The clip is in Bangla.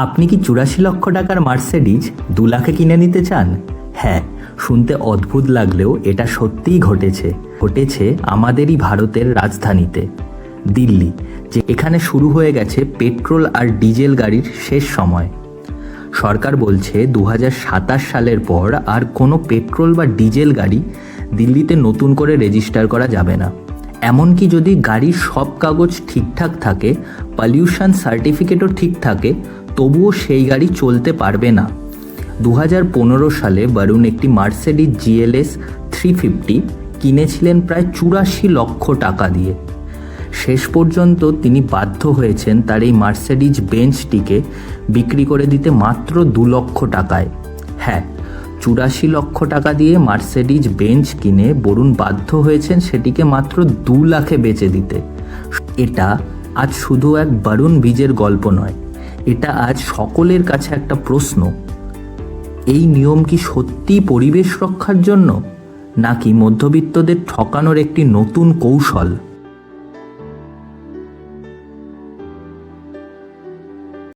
আপনি কি ৮৪ লক্ষ টাকার মার্সিডিজ ২ লাখে কিনে নিতে চান? হ্যাঁ, শুনতে অদ্ভুত লাগলেও এটা সত্যিই ঘটেছে আমাদেরই ভারতের রাজধানীতে দিল্লি, যে এখানে শুরু হয়ে গেছে পেট্রোল আর ডিজেল গাড়ির শেষ সময়। সরকার বলছে ২০২৭ সালের পর আর কোনো পেট্রোল বা ডিজেল গাড়ি দিল্লিতে নতুন করে রেজিস্টার করা যাবে না। এমনকি যদি গাড়ির সব কাগজ ঠিকঠাক থাকে, পলিউশন সার্টিফিকেটও ঠিক থাকে, তবুও সেই গাড়ি চলতে পারবে না। ২০১৫ সালে বরুণ একটি মার্সিডিজ GLS 350 কিনেছিলেন প্রায় ৮৪ লক্ষ টাকা দিয়ে। শেষ পর্যন্ত তিনি বাধ্য হয়েছেন তার এই মার্সিডিজ বেঞ্চটিকে বিক্রি করে দিতে মাত্র ২ লক্ষ টাকায়। হ্যাঁ, ৮৪ লক্ষ টাকা দিয়ে মার্সিডিজ বেঞ্চ কিনে বরুণ বাধ্য হয়েছেন সেটিকে মাত্র ২ লাখে বেচে দিতে। এটা আজ শুধু এক বরুণ বীজের গল্প নয়, এটা আজ সকলের কাছে একটা প্রশ্ন। এই নিয়ম কি সত্যিই পরিবেশ রক্ষার জন্য, নাকি মধ্যবিত্তদের ঠকানোর একটি নতুন কৌশল?